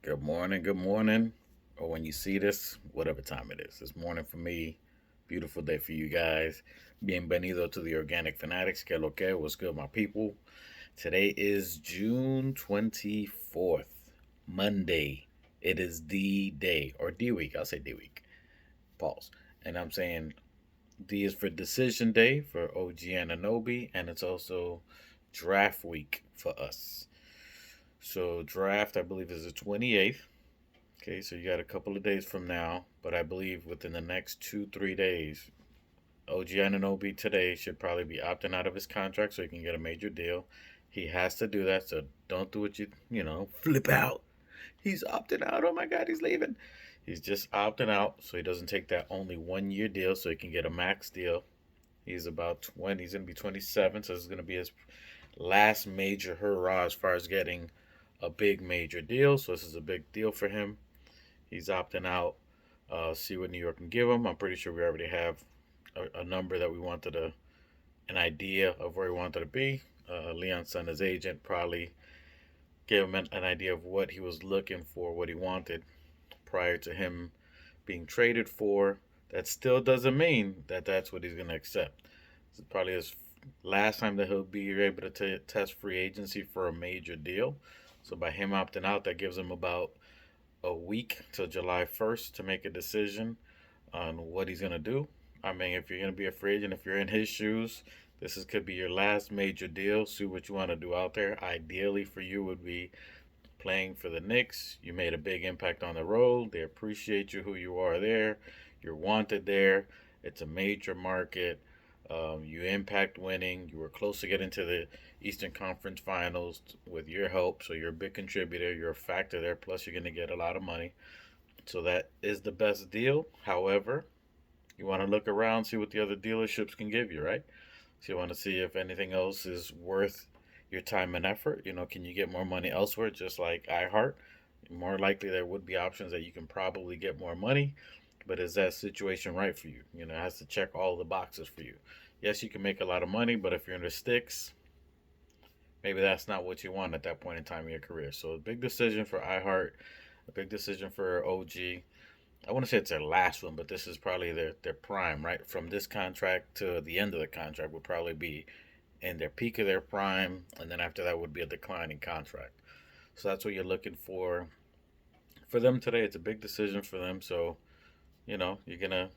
Good morning, or when you see this, whatever time it is. It's morning for me. Beautiful day for you guys. Bienvenido to the Organic Fanatics. Que lo que? What's good, my people? Today is June 24th, Monday. It is D Day, or D Week. I'll say D Week. Pause. And I'm saying D is for Decision Day for OG Ananobi, and it's also Draft Week for us. So, draft, I believe, is the 28th. Okay, so you got a couple of days from now, but I believe within the next 2, 3 days, OG Ananobi today should probably be opting out of his contract so he can get a major deal. He has to do that, so don't do what flip out. He's opting out. Oh my God, he's leaving. He's just opting out so he doesn't take that only 1 year deal so he can get a max deal. He's about 20, he's going to be 27, so this is going to be his last major hurrah as far as getting a big major deal. So this is a big deal for him. He's opting out. See what New York can give him. I'm pretty sure we already have a number that we wanted an idea of where he wanted to be. Leon Son, his agent, probably gave him an idea of what he was looking for, what he wanted prior to him being traded for. That still doesn't mean that that's what he's going to accept. This is probably his last time that he'll be able to test free agency for a major deal. So by him opting out, that gives him about a week till July 1st to make a decision on what he's going to do. I mean, if you're going to be a free agent, if you're in his shoes, could be your last major deal. See what you want to do out there. Ideally for you would be playing for the Knicks. You made a big impact on the road. They appreciate you who you are there. You're wanted there. It's a major market. You impact winning. You were close to getting to the Eastern Conference Finals with your help. So you're a big contributor. You're a factor there. Plus, you're going to get a lot of money. So that is the best deal. However, you want to look around, see what the other dealerships can give you, right? So you want to see if anything else is worth your time and effort. Can you get more money elsewhere, just like iHeart? More likely, there would be options that you can probably get more money, but is that situation right for you? It has to check all the boxes for you. Yes, you can make a lot of money, but if you're in the sticks, maybe that's not what you want at that point in time in your career. So a big decision for iHeart, a big decision for OG. I want to say it's their last one, but this is probably their prime, right? From this contract to the end of the contract would probably be in their peak of their prime, and then after that would be a declining contract. So that's what you're looking for them today. It's a big decision for them. So you're gonna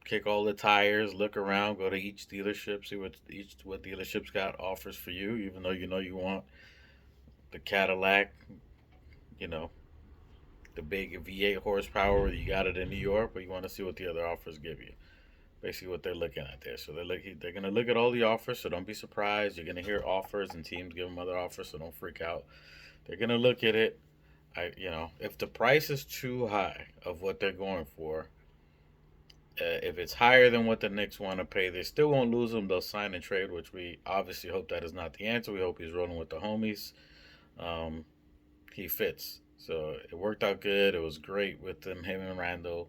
kick all the tires, look around, go to each dealership, see what dealership's got offers for you. Even though you want the Cadillac, you know the big V8 horsepower, you got it in New York, but you want to see what the other offers give you. Basically, what they're looking at there. So they're gonna look at all the offers. So don't be surprised. You're gonna hear offers and teams give them other offers. So don't freak out. They're gonna look at it. If the price is too high of what they're going for, if it's higher than what the Knicks want to pay, they still won't lose him. They'll sign and trade, which we obviously hope that is not the answer. We hope he's rolling with the homies. Um, he fits. So it worked out good. It was great with him and Randall.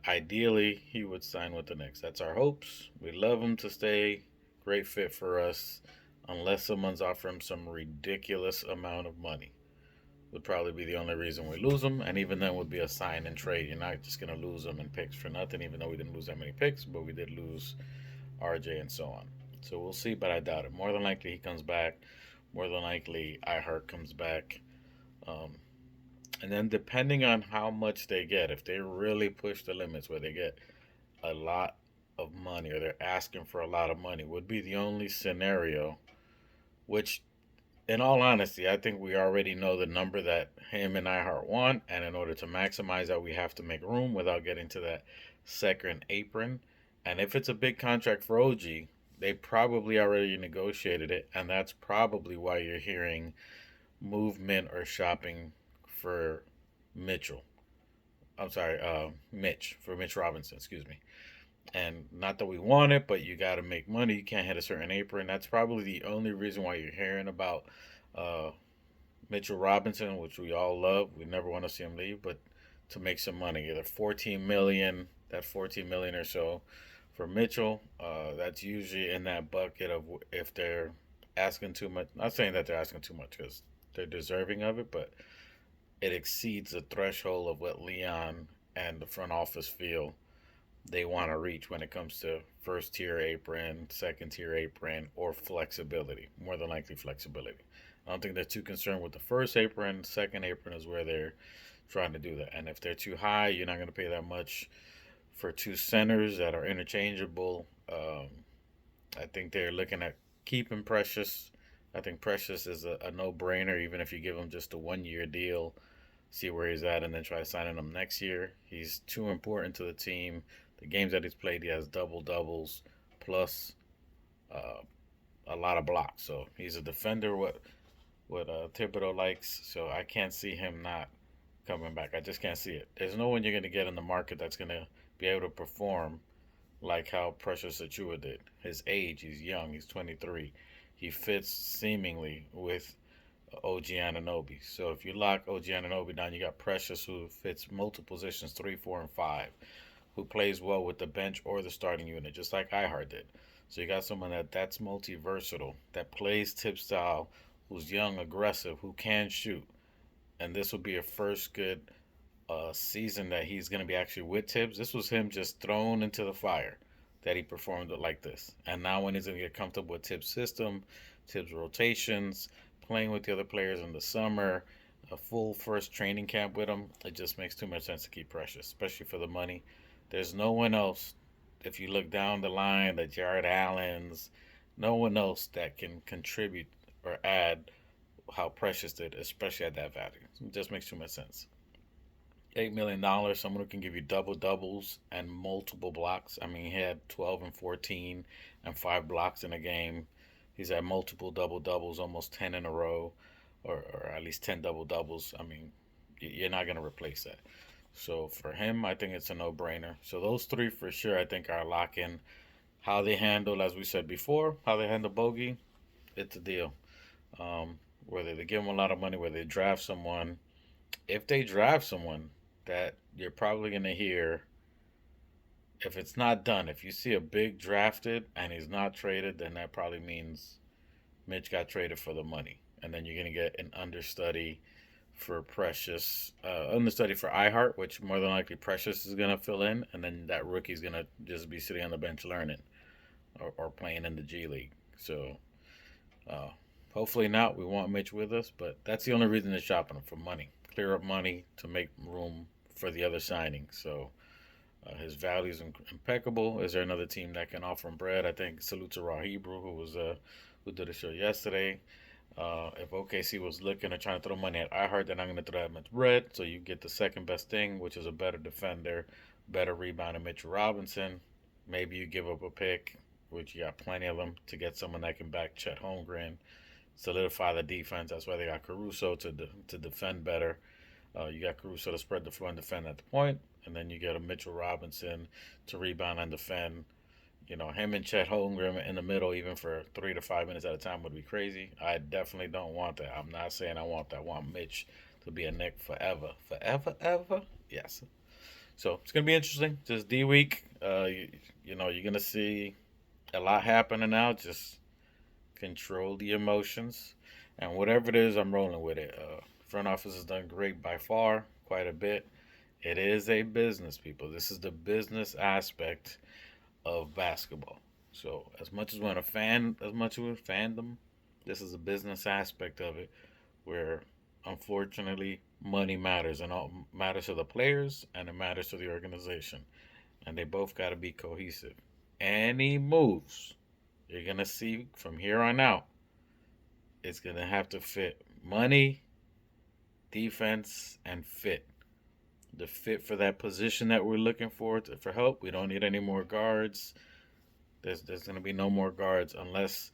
Ideally, he would sign with the Knicks. That's our hopes. We love him to stay. Great fit for us, unless someone's offering him some ridiculous amount of money. Would probably be the only reason we lose him, and even then would be a sign and trade. You're not just gonna lose him in picks for nothing, even though we didn't lose that many picks, but we did lose RJ and so on. So we'll see, but I doubt it. More than likely he comes back. More than likely iHeart comes back. Um, and then depending on how much they get, if they really push the limits where they get a lot of money or they're asking for a lot of money, would be the only scenario. Which, in all honesty, I think we already know the number that him and iHeart want, and in order to maximize that, we have to make room without getting to that second apron. And if it's a big contract for OG, they probably already negotiated it, and that's probably why you're hearing movement or shopping for Mitchell. I'm sorry, Mitch, for Mitch Robinson, excuse me. And not that we want it, but you got to make money. You can't hit a certain apron. That's probably the only reason why you're hearing about uh, Mitchell Robinson, which we all love. We never want to see him leave, but to make some money, either 14 million, that 14 million or so for Mitchell. That's usually in that bucket of if they're asking too much. Not saying that they're asking too much because they're deserving of it, but it exceeds the threshold of what Leon and the front office feel they want to reach when it comes to first tier apron, second tier apron, or flexibility. More than likely, flexibility. I don't think they're too concerned with the first apron. Second apron is where they're trying to do that. And if they're too high, you're not going to pay that much for two centers that are interchangeable. I think they're looking at keeping Precious. I think Precious is a no brainer, even if you give him just a 1 year deal, see where he's at, and then try signing him next year. He's too important to the team. The games that he's played, he has double doubles plus uh, a lot of blocks. So he's a defender. What Thibodeau likes. So I can't see him not coming back. I just can't see it. There's no one you're going to get in the market that's going to be able to perform like how Precious Achua did. His age, he's young, he's 23. He fits seemingly with OG Ananobi. So if you lock OG Ananobi down, you got Precious who fits multiple positions, 3, 4, and 5, who plays well with the bench or the starting unit, just like Ihart did. So you got someone that's multi versatile, that plays tip style, who's young, aggressive, who can shoot. And this will be a first good season that he's going to be actually with Tibbs. This was him just thrown into the fire that he performed it like this. And now when he's going to get comfortable with Tibbs' system, Tibbs' rotations, playing with the other players in the summer, a full first training camp with him, it just makes too much sense to keep Precious, especially for the money. There's no one else, if you look down the line, the Jared Allens, no one else that can contribute or add how Precious did, especially at that value. It just makes too much sense. $8 million, someone who can give you double doubles and multiple blocks. I mean, he had 12 and 14 and 5 blocks in a game. He's had multiple double doubles, almost 10 in a row, or at least 10 double doubles. I mean, you're not going to replace that. So for him, I think it's a no brainer. So those three for sure, I think, are lock in. How they handle, as we said before, how they handle Bogey, it's a deal. Whether they give him a lot of money, whether they draft someone, if they draft someone that you're probably going to hear, if it's not done, if you see a big drafted and he's not traded, then that probably means Mitch got traded for the money. And then you're going to get an understudy for Precious, understudy for Ihart, which more than likely Precious is going to fill in. And then that rookie's going to just be sitting on the bench learning or playing in the G League. So uh, hopefully not. We want Mitch with us, but that's the only reason they're shopping him, for money. Clear up money to make room for the other signing. So his value is impeccable. Is there another team that can offer him bread? I think salute to Raw Hebrew, who did a show yesterday. If OKC was looking at trying to throw money at Ihart, they're not going to throw that much bread. So you get the second best thing, which is a better defender, better rebounder, Mitchell Robinson. Maybe you give up a pick, which you got plenty of them, to get someone that can back Chet Holmgren, solidify the defense. That's why they got Caruso to defend better. You got Caruso to spread the floor and defend at the point, and then you get a Mitchell Robinson to rebound and defend. You know, him and Chet Holmgren in the middle, even for 3 to 5 minutes at a time, would be crazy. I definitely don't want that. I'm not saying I want that. I want Mitch to be a Knick forever. Forever, ever? Yes. So it's going to be interesting. Just D week. You're going to see a lot happening now. Just control the emotions. And whatever it is, I'm rolling with it. Front office has done great by far, quite a bit. It is a business, people. This is the business aspect of basketball. So as much as we're a fan, as much as we're fandom, this is a business aspect of it, where unfortunately money matters, and all matters to the players and it matters to the organization, and they both got to be cohesive. Any moves you're gonna see from here on out, it's gonna have to fit money, defense, and fit. The fit for that position that we're looking for help. We don't need any more guards. There's gonna be no more guards unless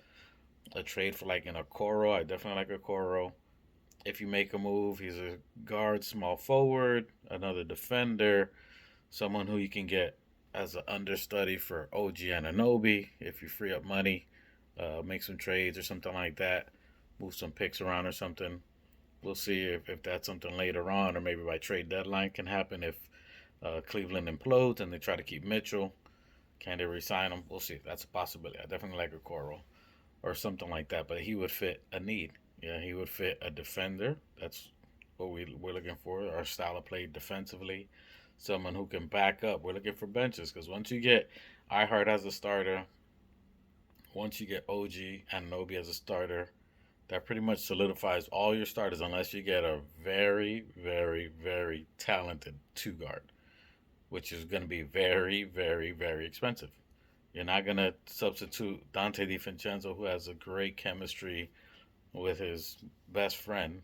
a trade for like an Okoro. I definitely like Okoro. If you make a move, he's a guard, small forward, another defender, someone who you can get as an understudy for OG Ananobi. If you free up money, make some trades or something like that, move some picks around or something. We'll see if that's something later on, or maybe by trade deadline can happen if Cleveland implodes and they try to keep Mitchell. Can they resign him? We'll see. That's a possibility. I definitely like a Coral or something like that, but he would fit a need. Yeah, he would fit a defender. That's what we're looking for, our style of play defensively, someone who can back up. We're looking for benches because once you get iHeart as a starter, once you get OG and Nobi as a starter, that pretty much solidifies all your starters unless you get a very, very, very talented two guard, which is going to be very, very, very expensive. You're not going to substitute Dante DiVincenzo, who has a great chemistry with his best friend,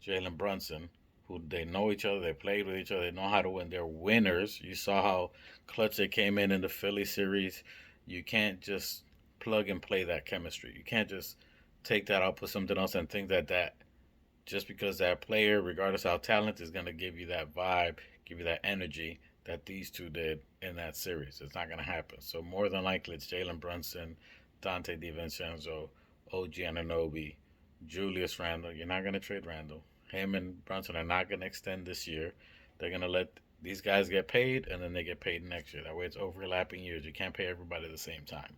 Jalen Brunson, who they know each other, they played with each other, they know how to win. They're winners. You saw how clutch they came in the Philly series. You can't just plug and play that chemistry. You can't just take that out, put something else, and think that just because that player, regardless of how talented, is going to give you that vibe, give you that energy that these two did in that series. It's not going to happen. So more than likely, it's Jalen Brunson, Dante DiVincenzo, OG Ananobi, Julius Randle. You're not going to trade Randle. Him and Brunson are not going to extend this year. They're going to let these guys get paid, and then they get paid next year. That way, it's overlapping years. You can't pay everybody at the same time.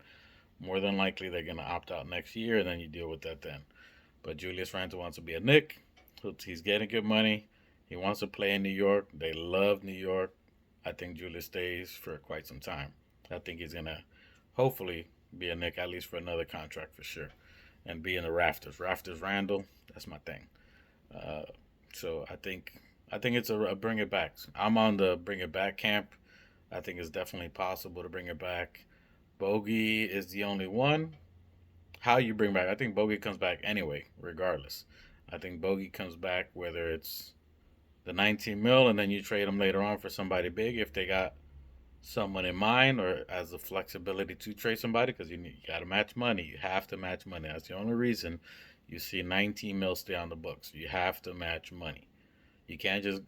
More than likely, they're going to opt out next year, and then you deal with that then. But Julius Randle wants to be a Knick. He's getting good money. He wants to play in New York. They love New York. I think Julius stays for quite some time. I think he's going to hopefully be a Knick at least for another contract for sure and be in the rafters. Rafters Randle, that's my thing. Uh, so I think it's a bring it back. I'm on the bring it back camp. I think it's definitely possible to bring it back. Bogey is the only one. How you bring back? I think Bogey comes back anyway, regardless. I think Bogey comes back whether it's the 19 mil and then you trade him later on for somebody big if they got someone in mind or as the flexibility to trade somebody because you got to match money. You have to match money. That's the only reason you see 19 mil stay on the books. You have to match money. You can't just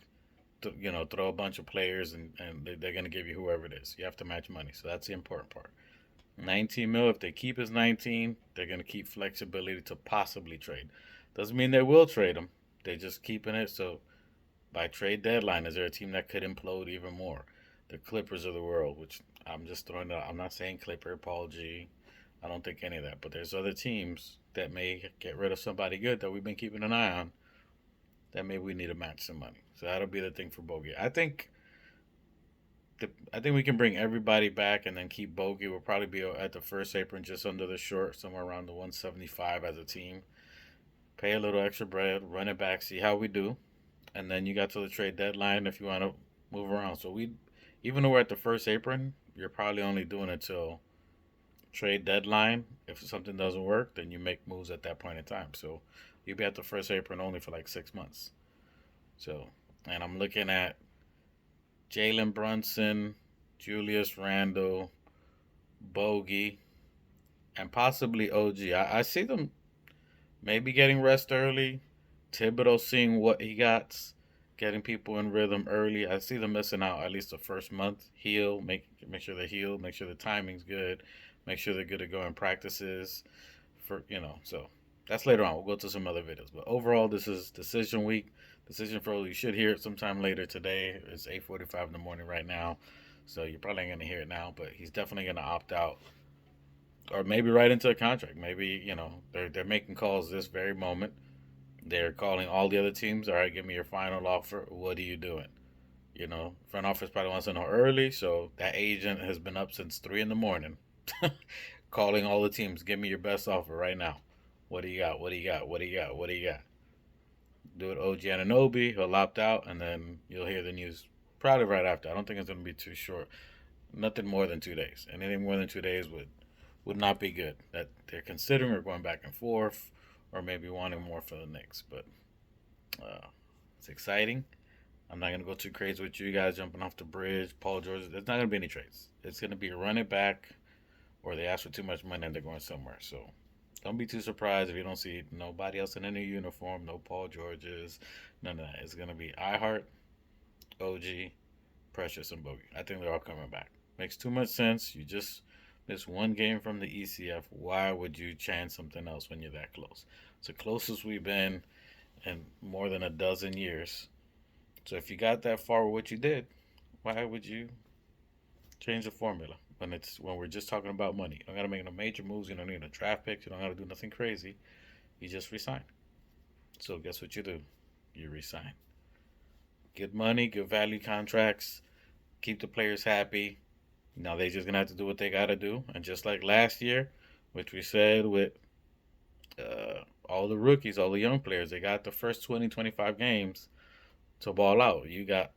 throw a bunch of players and they're going to give you whoever it is. You have to match money. So that's the important part. 19 mil, if they keep his 19, they're going to keep flexibility to possibly trade. Doesn't mean they will trade him. They're just keeping it. So by trade deadline, is there a team that could implode even more? The Clippers of the world, which I'm just throwing out. I'm not saying Clipper, Paul G. I don't think any of that. But there's other teams that may get rid of somebody good that we've been keeping an eye on that maybe we need to match some money. So that'll be the thing for Bogey. I think we can bring everybody back and then keep Bogey. We'll probably be at the first apron just under the short, somewhere around the 175 as a team. Pay a little extra bread, run it back, see how we do. And then you got to the trade deadline if you want to move around. So even though we're at the first apron, you're probably only doing it till trade deadline. If something doesn't work, then you make moves at that point in time. So you'll be at the first apron only for like 6 months. So, and I'm looking at Jalen Brunson, Julius Randle, Bogey, and possibly OG. I see them maybe getting rest early. Thibodeau seeing what he got, getting people in rhythm early. I see them missing out at least the first month. Heal, make sure they heal, make sure the timing's good, make sure they're good to go in practices. So that's later on. We'll go to some other videos. But overall, this is decision week. Decision for you should hear it sometime later today. It's 8:45 in the morning right now, so you're probably gonna hear it now. But he's definitely gonna opt out, or maybe right into a contract. Maybe they're making calls this very moment. They're calling all the other teams. All right, give me your final offer. What are you doing? Front office probably wants to know early, so that agent has been up since 3 in the morning, calling all the teams. Give me your best offer right now. What do you got? What do you got? What do you got? What do you got? Do it OG Ananobi. He'll opt out, and then you'll hear the news probably right after. I don't think it's going to be too short. Nothing more than 2 days. Anything more than 2 days would not be good. That they're considering or going back and forth, or maybe wanting more for the Knicks. But it's exciting. I'm not going to go too crazy with you guys jumping off the bridge. Paul George. There's not going to be any trades. It's going to be a run it back, or they ask for too much money and they're going somewhere. So don't be too surprised if you don't see nobody else in any uniform, no Paul Georges, none of that. It's going to be iHeart, OG, Precious, and Bogey. I think they're all coming back. Makes too much sense. You just missed one game from the ECF. Why would you chance something else when you're that close? It's the closest we've been in more than a dozen years. So if you got that far with what you did, why would you change the formula when we're just talking about money? You don't got to make no major moves. You don't need no draft picks. You don't got to do nothing crazy. You just resign. So guess what you do? You resign. Good money, good value contracts, keep the players happy. Now they just gonna have to do what they gotta do, and just like last year, which we said with all the rookies, all the young players, they got the first 20, 25 games to ball out. You got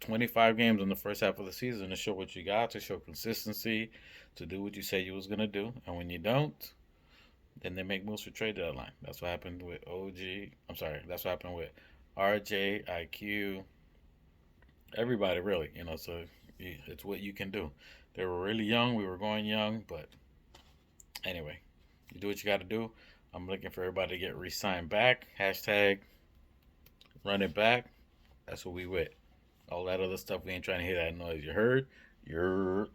25 games in the first half of the season to show what you got, to show consistency, to do what you said you was gonna do, and when you don't, then they make moves for trade deadline. That's what happened with OG. I'm sorry, that's what happened with RJ, IQ, everybody really. So it's what you can do. They were really young. We were going young, but anyway, you do what you got to do. I'm looking for everybody to get re-signed back. Hashtag run it back. That's what we with. All that other stuff, we ain't trying to hear that noise. You heard? You're